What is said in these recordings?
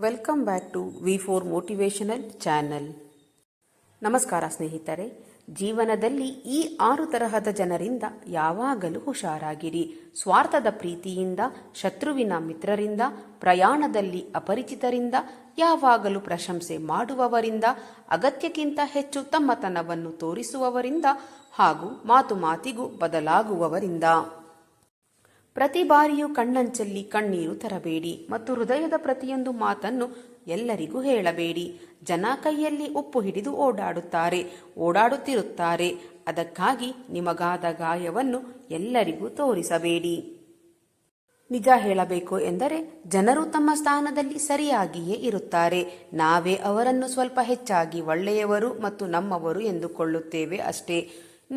Welcome back to V4 motivational channel. ನಮಸ್ಕಾರ ಸ್ನೇಹಿತರೆ. ಜೀವನದಲ್ಲಿ ಈ 6 ತರಹದ ಜನರಿಂದ ಯಾವಾಗಲೂ ಹುಷಾರಾಗಿರಿ. ಸ್ವಾರ್ಥದ ಪ್ರೀತಿಯಿಂದ, ಶತ್ರುವಿನ ಮಿತ್ರರಿಂದ, ಪ್ರಯಾಣದಲ್ಲಿ ಅಪರಿಚಿತರಿಂದ, ಯಾವಾಗಲೂ ಪ್ರಶಂಸೆ ಮಾಡುವವರಿಂದ, ಅಗತ್ಯಕ್ಕಿಂತ ಹೆಚ್ಚು ತಮ್ಮತನವನ್ನು ತೋರಿಸುವವರಿಂದ ಹಾಗೂ ಮಾತು ಮಾತಿಗೂ ಬದಲಾಗುವವರಿಂದ. ಪ್ರತಿ ಬಾರಿಯೂ ಕಣ್ಣಂಚಲ್ಲಿ ಕಣ್ಣೀರು ತರಬೇಡಿ ಮತ್ತು ಹೃದಯದ ಪ್ರತಿಯೊಂದು ಮಾತನ್ನು ಎಲ್ಲರಿಗೂ ಹೇಳಬೇಡಿ. ಜನ ಕೈಯಲ್ಲಿ ಉಪ್ಪು ಹಿಡಿದು ಓಡಾಡುತ್ತಿರುತ್ತಾರೆ. ಅದಕ್ಕಾಗಿ ನಿಮಗಾದ ಗಾಯವನ್ನು ಎಲ್ಲರಿಗೂ ತೋರಿಸಬೇಡಿ. ನಿಜ ಹೇಳಬೇಕು ಎಂದರೆ ಜನರು ತಮ್ಮ ಸ್ಥಾನದಲ್ಲಿ ಸರಿಯಾಗಿಯೇ ಇರುತ್ತಾರೆ. ನಾವೇ ಅವರನ್ನು ಸ್ವಲ್ಪ ಹೆಚ್ಚಾಗಿ ಒಳ್ಳೆಯವರು ಮತ್ತು ನಮ್ಮವರು ಎಂದುಕೊಳ್ಳುತ್ತೇವೆ ಅಷ್ಟೇ.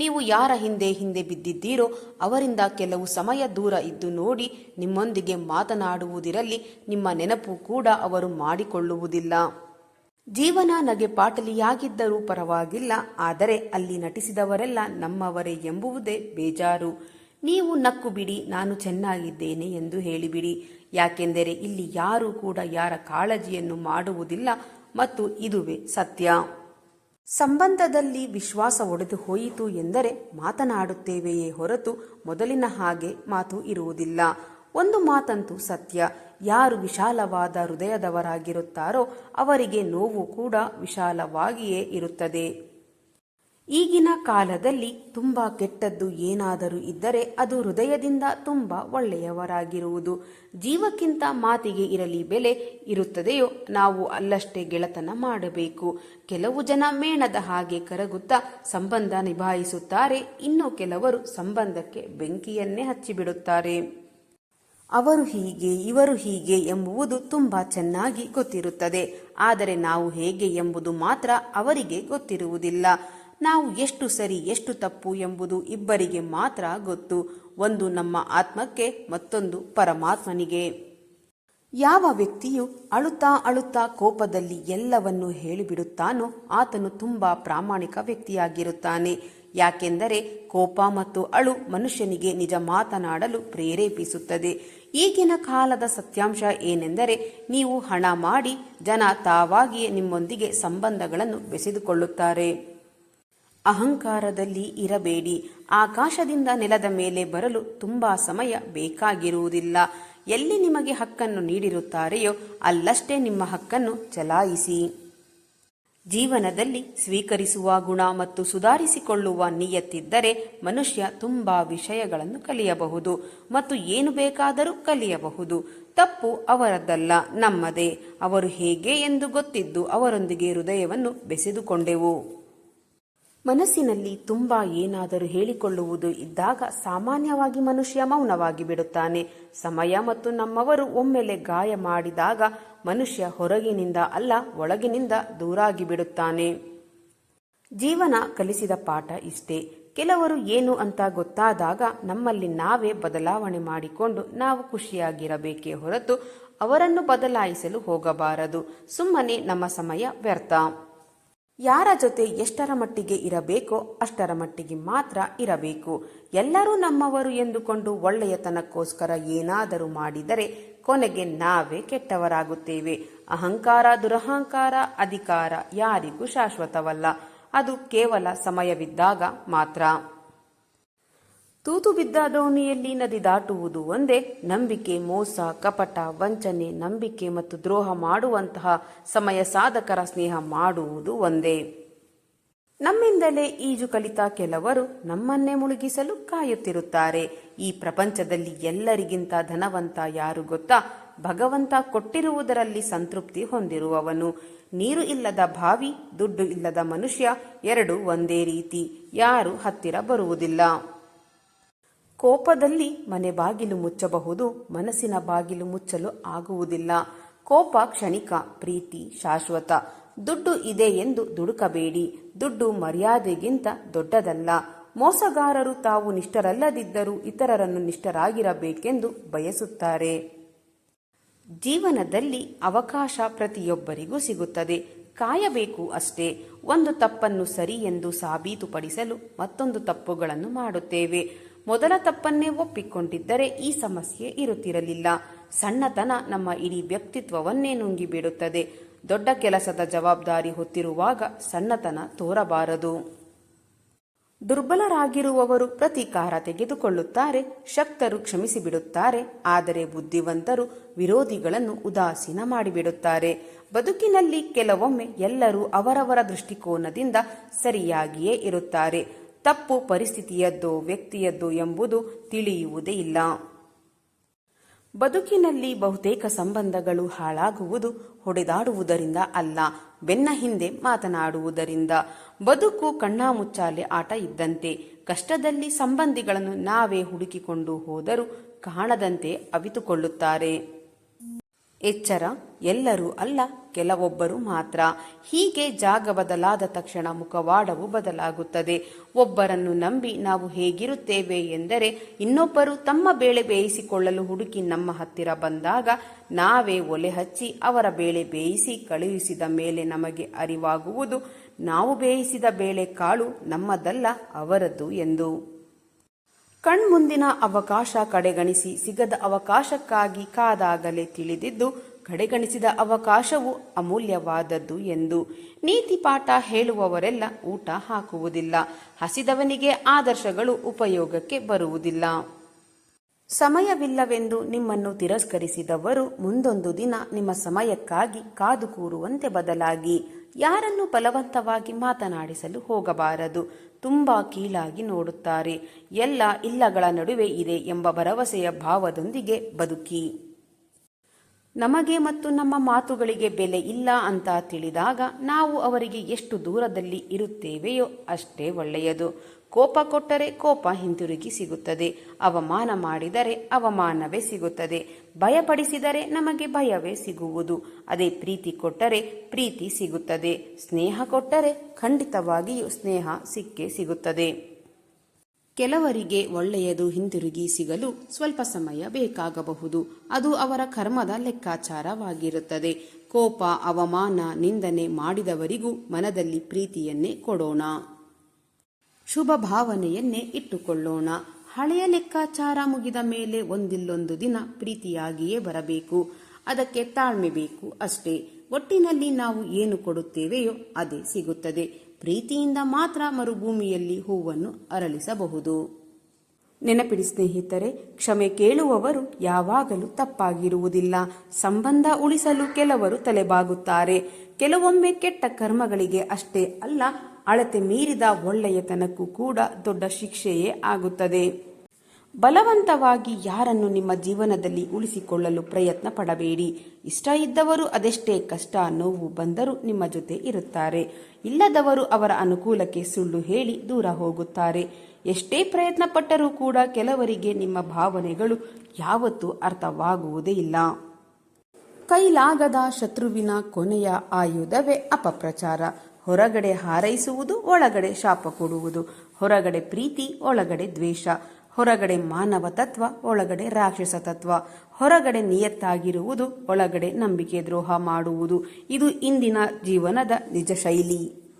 ನೀವು ಯಾರ ಹಿಂದೆ ಬಿದ್ದಿದ್ದೀರೋ ಅವರಿಂದ ಕೆಲವು ಸಮಯ ದೂರ ಇದ್ದು ನೋಡಿ. ನಿಮ್ಮೊಂದಿಗೆ ಮಾತನಾಡುವುದಿರಲಿ, ನಿಮ್ಮ ನೆನಪು ಕೂಡ ಅವರು ಮಾಡಿಕೊಳ್ಳುವುದಿಲ್ಲ. ಜೀವನ ನಗೆ ಪಾಟಲಿಯಾಗಿದ್ದರೂ ಪರವಾಗಿಲ್ಲ, ಆದರೆ ಅಲ್ಲಿ ನಟಿಸಿದವರೆಲ್ಲ ನಮ್ಮವರೇ ಎಂಬುವುದೇ ಬೇಜಾರು. ನೀವು ನಕ್ಕು ಬಿಡಿ, ನಾನು ಚೆನ್ನಾಗಿದ್ದೇನೆ ಎಂದು ಹೇಳಿಬಿಡಿ. ಯಾಕೆಂದರೆ ಇಲ್ಲಿ ಯಾರೂ ಕೂಡ ಯಾರ ಕಾಳಜಿಯನ್ನು ಮಾಡುವುದಿಲ್ಲ ಮತ್ತು ಇದುವೇ ಸತ್ಯ. ಸಂಬಂಧದಲ್ಲಿ ವಿಶ್ವಾಸ ಒಡೆದು ಹೋಯಿತು ಎಂದರೆ ಮಾತನಾಡುತ್ತೇವೆಯೇ ಹೊರತು ಮೊದಲಿನ ಹಾಗೆ ಮಾತು ಇರುವುದಿಲ್ಲ. ಒಂದು ಮಾತಂತೂ ಸತ್ಯ, ಯಾರು ವಿಶಾಲವಾದ ಹೃದಯದವರಾಗಿರುತ್ತಾರೋ ಅವರಿಗೆ ನೋವು ಕೂಡ ವಿಶಾಲವಾಗಿಯೇ ಇರುತ್ತದೆ. ಈಗಿನ ಕಾಲದಲ್ಲಿ ತುಂಬಾ ಕೆಟ್ಟದ್ದು ಏನಾದರೂ ಇದ್ದರೆ ಅದು ಹೃದಯದಿಂದ ತುಂಬಾ ಒಳ್ಳೆಯವರಾಗಿರುವುದು. ಜೀವಕ್ಕಿಂತ ಮಾತಿಗೆ ಇರಲಿ ಬೆಲೆ ಇರುತ್ತದೆಯೋ ನಾವು ಅಲ್ಲಷ್ಟೇ ಗೆಳೆತನ ಮಾಡಬೇಕು. ಕೆಲವು ಜನ ಮೇಣದ ಹಾಗೆ ಕರಗುತ್ತಾ ಸಂಬಂಧ ನಿಭಾಯಿಸುತ್ತಾರೆ. ಇನ್ನು ಕೆಲವರು ಸಂಬಂಧಕ್ಕೆ ಬೆಂಕಿಯನ್ನೇ ಹಚ್ಚಿಬಿಡುತ್ತಾರೆ. ಅವರು ಹೀಗೆ ಇವರು ಹೀಗೆ ಎಂಬುವುದು ತುಂಬಾ ಚೆನ್ನಾಗಿ ಗೊತ್ತಿರುತ್ತದೆ. ಆದರೆ ನಾವು ಹೇಗೆ ಎಂಬುದು ಮಾತ್ರ ಅವರಿಗೆ ಗೊತ್ತಿರುವುದಿಲ್ಲ. ನಾವು ಎಷ್ಟು ಸರಿ ಎಷ್ಟು ತಪ್ಪು ಎಂಬುದು ಇಬ್ಬರಿಗೆ ಮಾತ್ರ ಗೊತ್ತು. ಒಂದು ನಮ್ಮ ಆತ್ಮಕ್ಕೆ, ಮತ್ತೊಂದು ಪರಮಾತ್ಮನಿಗೆ. ಯಾವ ವ್ಯಕ್ತಿಯು ಅಳುತ್ತಾ ಕೋಪದಲ್ಲಿ ಎಲ್ಲವನ್ನೂ ಹೇಳಿಬಿಡುತ್ತಾನೋ ಆತನು ತುಂಬಾ ಪ್ರಾಮಾಣಿಕ ವ್ಯಕ್ತಿಯಾಗಿರುತ್ತಾನೆ. ಯಾಕೆಂದರೆ ಕೋಪ ಮತ್ತು ಅಳು ಮನುಷ್ಯನಿಗೆ ನಿಜ ಮಾತನಾಡಲು ಪ್ರೇರೇಪಿಸುತ್ತದೆ. ಈಗಿನ ಕಾಲದ ಸತ್ಯಾಂಶ ಏನೆಂದರೆ ನೀವು ಹಣ ಮಾಡಿ ಜನ ತಾವಾಗಿಯೇ ನಿಮ್ಮೊಂದಿಗೆ ಸಂಬಂಧಗಳನ್ನು ಬೆಸೆದುಕೊಳ್ಳುತ್ತಾರೆ. ಅಹಂಕಾರದಲ್ಲಿ ಇರಬೇಡಿ. ಆಕಾಶದಿಂದ ನೆಲದ ಮೇಲೆ ಬರಲು ತುಂಬಾ ಸಮಯ ಬೇಕಾಗಿರುವುದಿಲ್ಲ. ಎಲ್ಲಿ ನಿಮಗೆ ಹಕ್ಕನ್ನು ನೀಡಿರುತ್ತಾರೆಯೋ ಅಲ್ಲಷ್ಟೇ ನಿಮ್ಮ ಹಕ್ಕನ್ನು ಚಲಾಯಿಸಿ. ಜೀವನದಲ್ಲಿ ಸ್ವೀಕರಿಸುವ ಗುಣ ಮತ್ತು ಸುಧಾರಿಸಿಕೊಳ್ಳುವ ನಿಯತ್ತಿದ್ದರೆ ಮನುಷ್ಯ ತುಂಬಾ ವಿಷಯಗಳನ್ನು ಕಲಿಯಬಹುದು ಮತ್ತು ಏನು ಬೇಕಾದರೂ ಕಲಿಯಬಹುದು. ತಪ್ಪು ಅವರದ್ದಲ್ಲ, ನಮ್ಮದೇ. ಅವರು ಹೇಗೆ ಎಂದು ಗೊತ್ತಿದ್ದು ಅವರೊಂದಿಗೆ ಹೃದಯವನ್ನು ಬೆಸೆದುಕೊಂಡೆವು. ಮನಸ್ಸಿನಲ್ಲಿ ತುಂಬಾ ಏನಾದರೂ ಹೇಳಿಕೊಳ್ಳುವುದು ಇದ್ದಾಗ ಸಾಮಾನ್ಯವಾಗಿ ಮನುಷ್ಯ ಮೌನವಾಗಿ ಬಿಡುತ್ತಾನೆ. ಸಮಯ ಮತ್ತು ನಮ್ಮವರು ಒಮ್ಮೆಲೆ ಗಾಯ ಮಾಡಿದಾಗ ಮನುಷ್ಯ ಹೊರಗಿನಿಂದ ಅಲ್ಲ ಒಳಗಿನಿಂದ ದೂರಾಗಿ ಬಿಡುತ್ತಾನೆ. ಜೀವನ ಕಲಿಸಿದ ಪಾಠ ಇಷ್ಟೇ. ಕೆಲವರು ಏನು ಅಂತ ಗೊತ್ತಾದಾಗ ನಮ್ಮಲ್ಲಿ ನಾವೇ ಬದಲಾವಣೆ ಮಾಡಿಕೊಂಡು ನಾವು ಖುಷಿಯಾಗಿರಬೇಕೇ ಹೊರತು ಅವರನ್ನು ಬದಲಾಯಿಸಲು ಹೋಗಬಾರದು. ಸುಮ್ಮನೆ ನಮ್ಮ ಸಮಯ ವ್ಯರ್ಥ. ಯಾರ ಜೊತೆ ಎಷ್ಟರ ಮಟ್ಟಿಗೆ ಇರಬೇಕೋ ಅಷ್ಟರ ಮಟ್ಟಿಗೆ ಮಾತ್ರ ಇರಬೇಕು. ಎಲ್ಲರೂ ನಮ್ಮವರು ಎಂದುಕೊಂಡು ಒಳ್ಳೆಯತನಕ್ಕೋಸ್ಕರ ಏನಾದರೂ ಮಾಡಿದರೆ ಕೊನೆಗೆ ನಾವೇ ಕೆಟ್ಟವರಾಗುತ್ತೇವೆ. ಅಹಂಕಾರ, ದುರಹಂಕಾರ, ಅಧಿಕಾರ ಯಾರಿಗೂ ಶಾಶ್ವತವಲ್ಲ. ಅದು ಕೇವಲ ಸಮಯವಿದ್ದಾಗ ಮಾತ್ರ. ತೂತು ಬಿದ್ದ ದೋಣಿಯಲ್ಲಿ ನದಿ ದಾಟುವುದು ಒಂದೇ. ನಂಬಿಕೆ, ಮೋಸ, ಕಪಟ, ವಂಚನೆ, ನಂಬಿಕೆ ಮತ್ತು ದ್ರೋಹ ಮಾಡುವಂತಹ ಸಮಯ ಸಾಧಕರ ಸ್ನೇಹ ಮಾಡುವುದು ಒಂದೇ. ನಮ್ಮಿಂದಲೇ ಈಜು ಕಲಿತ ಕೆಲವರು ನಮ್ಮನ್ನೇ ಮುಳುಗಿಸಲು ಕಾಯುತ್ತಿರುತ್ತಾರೆ. ಈ ಪ್ರಪಂಚದಲ್ಲಿ ಎಲ್ಲರಿಗಿಂತ ಧನವಂತ ಯಾರು ಗೊತ್ತಾ? ಭಗವಂತ ಕೊಟ್ಟಿರುವುದರಲ್ಲಿ ಸಂತೃಪ್ತಿ ಹೊಂದಿರುವವನು. ನೀರು ಇಲ್ಲದ ಬಾವಿ, ದುಡ್ಡು ಇಲ್ಲದ ಮನುಷ್ಯ ಎರಡೂ ಒಂದೇ ರೀತಿ. ಯಾರು ಹತ್ತಿರ ಬರುವುದಿಲ್ಲ. ಕೋಪದಲ್ಲಿ ಮನೆ ಬಾಗಿಲು ಮುಚ್ಚಬಹುದು, ಮನಸ್ಸಿನ ಬಾಗಿಲು ಮುಚ್ಚಲು ಆಗುವುದಿಲ್ಲ. ಕೋಪ ಕ್ಷಣಿಕ, ಪ್ರೀತಿ ಶಾಶ್ವತ. ದುಡ್ಡು ಇದೆ ಎಂದು ದುಡುಕಬೇಡಿ. ದುಡ್ಡು ಮರ್ಯಾದೆಗಿಂತ ದೊಡ್ಡದಲ್ಲ. ಮೋಸಗಾರರು ತಾವು ನಿಷ್ಠರಲ್ಲದಿದ್ದರೂ ಇತರರನ್ನು ನಿಷ್ಠರಾಗಿರಬೇಕೆಂದು ಬಯಸುತ್ತಾರೆ. ಜೀವನದಲ್ಲಿ ಅವಕಾಶ ಪ್ರತಿಯೊಬ್ಬರಿಗೂ ಸಿಗುತ್ತದೆ. ಕಾಯಬೇಕು ಅಷ್ಟೇ. ಒಂದು ತಪ್ಪನ್ನು ಸರಿ ಎಂದು ಸಾಬೀತುಪಡಿಸಲು ಮತ್ತೊಂದು ತಪ್ಪುಗಳನ್ನು ಮಾಡುತ್ತೇವೆ. ಮೊದಲ ತಪ್ಪನ್ನೇ ಒಪ್ಪಿಕೊಂಡಿದ್ದರೆ ಈ ಸಮಸ್ಯೆ ಇರುತ್ತಿರಲಿಲ್ಲ. ಸಣ್ಣತನ ನಮ್ಮ ಇಡೀ ವ್ಯಕ್ತಿತ್ವವನ್ನೇ ನುಂಗಿಬಿಡುತ್ತದೆ. ದೊಡ್ಡ ಕೆಲಸದ ಜವಾಬ್ದಾರಿ ಹೊತ್ತಿರುವಾಗ ಸಣ್ಣತನ ತೋರಬಾರದು. ದುರ್ಬಲರಾಗಿರುವವರು ಪ್ರತೀಕಾರ ತೆಗೆದುಕೊಳ್ಳುತ್ತಾರೆ, ಶಕ್ತರು ಕ್ಷಮಿಸಿಬಿಡುತ್ತಾರೆ. ಆದರೆ ಬುದ್ಧಿವಂತರು ವಿರೋಧಿಗಳನ್ನು ಉದಾಸೀನ ಮಾಡಿಬಿಡುತ್ತಾರೆ. ಬದುಕಿನಲ್ಲಿ ಕೆಲವೊಮ್ಮೆ ಎಲ್ಲರೂ ಅವರವರ ದೃಷ್ಟಿಕೋನದಿಂದ ಸರಿಯಾಗಿಯೇ ಇರುತ್ತಾರೆ. ತಪ್ಪು ಪರಿಸ್ಥಿತಿಯದ್ದೋ ವ್ಯಕ್ತಿಯದ್ದೋ ಎಂಬುದು ತಿಳಿಯುವುದೇ ಇಲ್ಲ. ಬದುಕಿನಲ್ಲಿ ಬಹುತೇಕ ಸಂಬಂಧಗಳು ಹಾಳಾಗುವುದು ಹೊಡೆದಾಡುವುದರಿಂದ ಅಲ್ಲ, ಬೆನ್ನ ಹಿಂದೆ ಮಾತನಾಡುವುದರಿಂದ. ಬದುಕು ಕಣ್ಣಾಮುಚ್ಚಾಲೆ ಆಟ ಇದ್ದಂತೆ. ಕಷ್ಟದಲ್ಲಿ ಸಂಬಂಧಿಗಳನ್ನು ನಾವೇ ಹುಡುಕಿಕೊಂಡು ಹೋದರೂ ಕಾಣದಂತೆ ಅವಿತುಕೊಳ್ಳುತ್ತಾರೆ. ಎಚ್ಚರ, ಎಲ್ಲರೂ ಅಲ್ಲ, ಕೆಲವೊಬ್ಬರು ಮಾತ್ರ. ಹೀಗೆ ಜಾಗ ಬದಲಾದ ತಕ್ಷಣ ಮುಖವಾಡವು ಬದಲಾಗುತ್ತದೆ. ಒಬ್ಬರನ್ನು ನಂಬಿ ನಾವು ಹೇಗಿರುತ್ತೇವೆ ಎಂದರೆ, ಇನ್ನೊಬ್ಬರು ತಮ್ಮ ಬೇಳೆ ಬೇಯಿಸಿಕೊಳ್ಳಲು ಹುಡುಕಿ ನಮ್ಮ ಹತ್ತಿರ ಬಂದಾಗ ನಾವೇ ಒಲೆ ಹಚ್ಚಿ ಅವರ ಬೇಳೆ ಬೇಯಿಸಿ ಕಳುಹಿಸಿದ ಮೇಲೆ ನಮಗೆ ಅರಿವಾಗುವುದು ನಾವು ಬೇಯಿಸಿದ ಬೇಳೆ ಕಾಳು ನಮ್ಮದಲ್ಲ, ಅವರದ್ದು ಎಂದು. ಕಣ್ಮುಂದಿನ ಅವಕಾಶ ಕಡೆಗಣಿಸಿ ಸಿಗದ ಅವಕಾಶಕ್ಕಾಗಿ ಕಾದಾಗಲೇ ತಿಳಿದಿದ್ದು ಕಡೆಗಣಿಸಿದ ಅವಕಾಶವು ಅಮೂಲ್ಯವಾದದ್ದು ಎಂದು. ನೀತಿ ಪಾಠ ಹೇಳುವವರೆಲ್ಲ ಊಟ ಹಾಕುವುದಿಲ್ಲ. ಹಸಿದವನಿಗೆ ಆದರ್ಶಗಳು ಉಪಯೋಗಕ್ಕೆ ಬರುವುದಿಲ್ಲ. ಸಮಯವಿಲ್ಲವೆಂದು ನಿಮ್ಮನ್ನು ತಿರಸ್ಕರಿಸಿದವರು ಮುಂದೊಂದು ದಿನ ನಿಮ್ಮ ಸಮಯಕ್ಕಾಗಿ ಕಾದು ಕೂರುವಂತೆ ಬದಲಾಗಿ. ಯಾರನ್ನು ಬಲವಂತವಾಗಿ ಮಾತನಾಡಿಸಲು ಹೋಗಬಾರದು. ತುಂಬಾ ಕೀಳಾಗಿ ನೋಡುತ್ತಾರೆ. ಎಲ್ಲ ಇಲ್ಲಗಳ ನಡುವೆ ಇದೆ ಎಂಬ ಭರವಸೆಯ ಭಾವದೊಂದಿಗೆ ಬದುಕಿ. ನಮಗೆ ಮತ್ತು ನಮ್ಮ ಮಾತುಗಳಿಗೆ ಬೆಲೆ ಇಲ್ಲ ಅಂತ ತಿಳಿದಾಗ ನಾವು ಅವರಿಗೆ ಎಷ್ಟು ದೂರದಲ್ಲಿ ಇರುತ್ತೇವೆಯೋ ಅಷ್ಟೇ ಒಳ್ಳೆಯದು. ಕೋಪ ಕೊಟ್ಟರೆ ಕೋಪ ಹಿಂತಿರುಗಿ ಸಿಗುತ್ತದೆ. ಅವಮಾನ ಮಾಡಿದರೆ ಅವಮಾನವೇ ಸಿಗುತ್ತದೆ. ಭಯಪಡಿಸಿದರೆ ನಮಗೆ ಭಯವೇ ಸಿಗುವುದು. ಅದೇ ಪ್ರೀತಿ ಕೊಟ್ಟರೆ ಪ್ರೀತಿ ಸಿಗುತ್ತದೆ. ಸ್ನೇಹ ಕೊಟ್ಟರೆ ಖಂಡಿತವಾಗಿಯೂ ಸ್ನೇಹ ಸಿಕ್ಕೇ ಸಿಗುತ್ತದೆ. ಕೆಲವರಿಗೆ ಒಳ್ಳೆಯದು ಹಿಂತಿರುಗಿ ಸಿಗಲು ಸ್ವಲ್ಪ ಸಮಯ ಬೇಕಾಗಬಹುದು. ಅದು ಅವರ ಕರ್ಮದ ಲೆಕ್ಕಾಚಾರವಾಗಿರುತ್ತದೆ. ಕೋಪ, ಅವಮಾನ, ನಿಂದನೆ ಮಾಡಿದವರಿಗೂ ಮನದಲ್ಲಿ ಪ್ರೀತಿಯನ್ನೇ ಕೊಡೋಣ. ಶುಭ ಭಾವನೆಯನ್ನೇ ಇಟ್ಟುಕೊಳ್ಳೋಣ. ಹಳೆಯ ಲೆಕ್ಕಾಚಾರ ಮುಗಿದ ಮೇಲೆ ಒಂದಿಲ್ಲೊಂದು ದಿನ ಪ್ರೀತಿಯಾಗಿಯೇ ಬರಬೇಕು. ಅದಕ್ಕೆ ತಾಳ್ಮೆ ಬೇಕು ಅಷ್ಟೇ. ಒಟ್ಟಿನಲ್ಲಿ ನಾವು ಏನು ಕೊಡುತ್ತೇವೆಯೋ ಅದೇ ಸಿಗುತ್ತದೆ. ಪ್ರೀತಿಯಿಂದ ಮಾತ್ರ ಮರುಭೂಮಿಯಲ್ಲಿ ಹೂವನ್ನು ಅರಳಿಸಬಹುದು. ನೆನಪಿಡಿ ಸ್ನೇಹಿತರೆ, ಕ್ಷಮೆ ಕೇಳುವವರು ಯಾವಾಗಲೂ ತಪ್ಪಾಗಿರುವುದಿಲ್ಲ. ಸಂಬಂಧ ಉಳಿಸಲು ಕೆಲವರು ತಲೆಬಾಗುತ್ತಾರೆ. ಕೆಲವೊಮ್ಮೆ ಕೆಟ್ಟ ಕರ್ಮಗಳಿಗೆ ಅಷ್ಟೇ ಅಲ್ಲ, ಅಳತೆ ಮೀರಿದ ಒಳ್ಳೆಯತನಕ್ಕೂ ಕೂಡ ದೊಡ್ಡ ಶಿಕ್ಷೆಯೇ ಆಗುತ್ತದೆ. ಬಲವಂತವಾಗಿ ಯಾರನ್ನು ನಿಮ್ಮ ಜೀವನದಲ್ಲಿ ಉಳಿಸಿಕೊಳ್ಳಲು ಪ್ರಯತ್ನ ಪಡಬೇಡಿ. ಇಷ್ಟ ಇದ್ದವರು ಅದೆಷ್ಟೇ ಕಷ್ಟ ನೋವು ಬಂದರೂ ನಿಮ್ಮ ಜೊತೆ ಇರುತ್ತಾರೆ. ಇಲ್ಲದವರು ಅವರ ಅನುಕೂಲಕ್ಕೆ ಸುಳ್ಳು ಹೇಳಿ ದೂರ ಹೋಗುತ್ತಾರೆ. ಎಷ್ಟೇ ಪ್ರಯತ್ನ ಪಟ್ಟರೂ ಕೂಡ ಕೆಲವರಿಗೆ ನಿಮ್ಮ ಭಾವನೆಗಳು ಯಾವತ್ತೂ ಅರ್ಥವಾಗುವುದೇ ಇಲ್ಲ. ಕೈಲಾಗದ ಶತ್ರುವಿನ ಕೊನೆಯ ಆಯುಧವೇ ಅಪಪ್ರಚಾರ. ಹೊರಗಡೆ ಹಾರೈಸುವುದು, ಒಳಗಡೆ ಶಾಪ ಕೊಡುವುದು. ಹೊರಗಡೆ ಪ್ರೀತಿ, ಒಳಗಡೆ ದ್ವೇಷ. ಹೊರಗಡೆ ಮಾನವ ತತ್ವ, ಒಳಗಡೆ ರಾಕ್ಷಸ ತತ್ವ. ಹೊರಗಡೆ ನಿಯತ್ತಾಗಿರುವುದು, ಒಳಗಡೆ ನಂಬಿಕೆ ದ್ರೋಹ ಮಾಡುವುದು. ಇದು ಇಂದಿನ ಜೀವನದ ನಿಜ ಶೈಲಿ.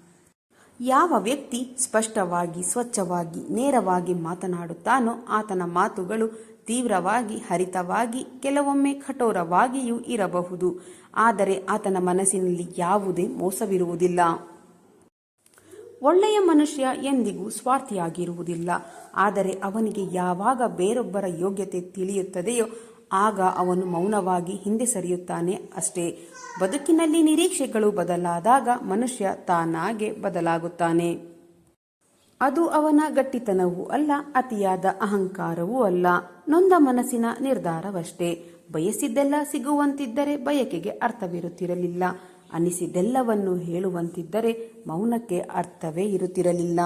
ಯಾವ ವ್ಯಕ್ತಿ ಸ್ಪಷ್ಟವಾಗಿ, ಸ್ವಚ್ಛವಾಗಿ, ನೇರವಾಗಿ ಮಾತನಾಡುತ್ತಾನೋ ಆತನ ಮಾತುಗಳು ತೀವ್ರವಾಗಿ, ಹರಿತವಾಗಿ, ಕೆಲವೊಮ್ಮೆ ಕಠೋರವಾಗಿಯೂ ಇರಬಹುದು. ಆದರೆ ಆತನ ಮನಸ್ಸಿನಲ್ಲಿ ಯಾವುದೇ ಮೋಸವಿರುವುದಿಲ್ಲ. ಒಳ್ಳೆಯ ಮನುಷ್ಯ ಎಂದಿಗೂ ಸ್ವಾರ್ಥಿಯಾಗಿರುವುದಿಲ್ಲ. ಆದರೆ ಅವನಿಗೆ ಯಾವಾಗ ಬೇರೊಬ್ಬರ ಯೋಗ್ಯತೆ ತಿಳಿಯುತ್ತದೆಯೋ ಆಗ ಅವನು ಮೌನವಾಗಿ ಹಿಂದೆ ಸರಿಯುತ್ತಾನೆ ಅಷ್ಟೇ. ಬದುಕಿನಲ್ಲಿ ನಿರೀಕ್ಷೆಗಳು ಬದಲಾದಾಗ ಮನುಷ್ಯ ತಾನಾಗೆ ಬದಲಾಗುತ್ತಾನೆ. ಅದು ಅವನ ಗಟ್ಟಿತನವೂ ಅಲ್ಲ, ಅತಿಯಾದ ಅಹಂಕಾರವೂ ಅಲ್ಲ, ನೊಂದ ಮನಸ್ಸಿನ ನಿರ್ಧಾರವಷ್ಟೇ. ಬಯಸಿದ್ದೆಲ್ಲ ಸಿಗುವಂತಿದ್ದರೆ ಬಯಕೆಗೆ ಅರ್ಥವಿರುತ್ತಿರಲಿಲ್ಲ. ಅನಿಸಿದ್ದೆಲ್ಲವನ್ನು ಹೇಳುವಂತಿದ್ದರೆ ಮೌನಕ್ಕೆ ಅರ್ಥವೇ ಇರುತ್ತಿರಲಿಲ್ಲ.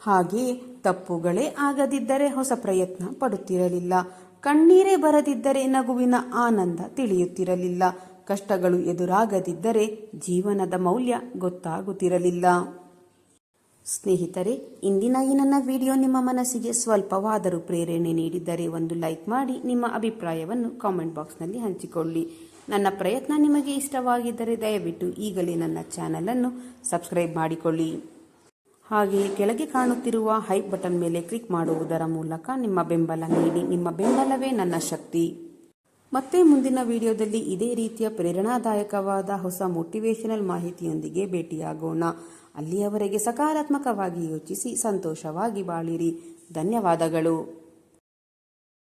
ಹಾಗೆಯೇ ತಪ್ಪುಗಳೇ ಆಗದಿದ್ದರೆ ಹೊಸ ಪ್ರಯತ್ನ ಪಡುತ್ತಿರಲಿಲ್ಲ. ಕಣ್ಣೀರೇ ಬರದಿದ್ದರೆ ನಗುವಿನ ಆನಂದ ತಿಳಿಯುತ್ತಿರಲಿಲ್ಲ. ಕಷ್ಟಗಳು ಎದುರಾಗದಿದ್ದರೆ ಜೀವನದ ಮೌಲ್ಯ ಗೊತ್ತಾಗುತ್ತಿರಲಿಲ್ಲ. ಸ್ನೇಹಿತರೆ, ಇಂದಿನ ಈ ನನ್ನ ವಿಡಿಯೋ ನಿಮ್ಮ ಮನಸ್ಸಿಗೆ ಸ್ವಲ್ಪವಾದರೂ ಪ್ರೇರಣೆ ನೀಡಿದ್ದರೆ ಒಂದು ಲೈಕ್ ಮಾಡಿ ನಿಮ್ಮ ಅಭಿಪ್ರಾಯವನ್ನು ಕಾಮೆಂಟ್ ಬಾಕ್ಸ್ನಲ್ಲಿ ಹಂಚಿಕೊಳ್ಳಿ. ನನ್ನ ಪ್ರಯತ್ನ ನಿಮಗೆ ಇಷ್ಟವಾಗಿದ್ದರೆ ದಯವಿಟ್ಟು ಈಗಲೇ ನನ್ನ ಚಾನಲನ್ನು ಸಬ್ಸ್ಕ್ರೈಬ್ ಮಾಡಿಕೊಳ್ಳಿ. ಹಾಗೆಯೇ ಕೆಳಗೆ ಕಾಣುತ್ತಿರುವ ಹೈಪ್ ಬಟನ್ ಮೇಲೆ ಕ್ಲಿಕ್ ಮಾಡುವುದರ ಮೂಲಕ ನಿಮ್ಮ ಬೆಂಬಲ ನೀಡಿ. ನಿಮ್ಮ ಬೆಂಬಲವೇ ನನ್ನ ಶಕ್ತಿ. ಮತ್ತೆ ಮುಂದಿನ ವಿಡಿಯೋದಲ್ಲಿ ಇದೇ ರೀತಿಯ ಪ್ರೇರಣಾದಾಯಕವಾದ ಹೊಸ ಮೋಟಿವೇಶನಲ್ ಮಾಹಿತಿಯೊಂದಿಗೆ ಭೇಟಿಯಾಗೋಣ. ಅಲ್ಲಿಯವರೆಗೆ ಸಕಾರಾತ್ಮಕವಾಗಿ ಯೋಚಿಸಿ ಸಂತೋಷವಾಗಿ ಬಾಳಿರಿ. ಧನ್ಯವಾದಗಳು.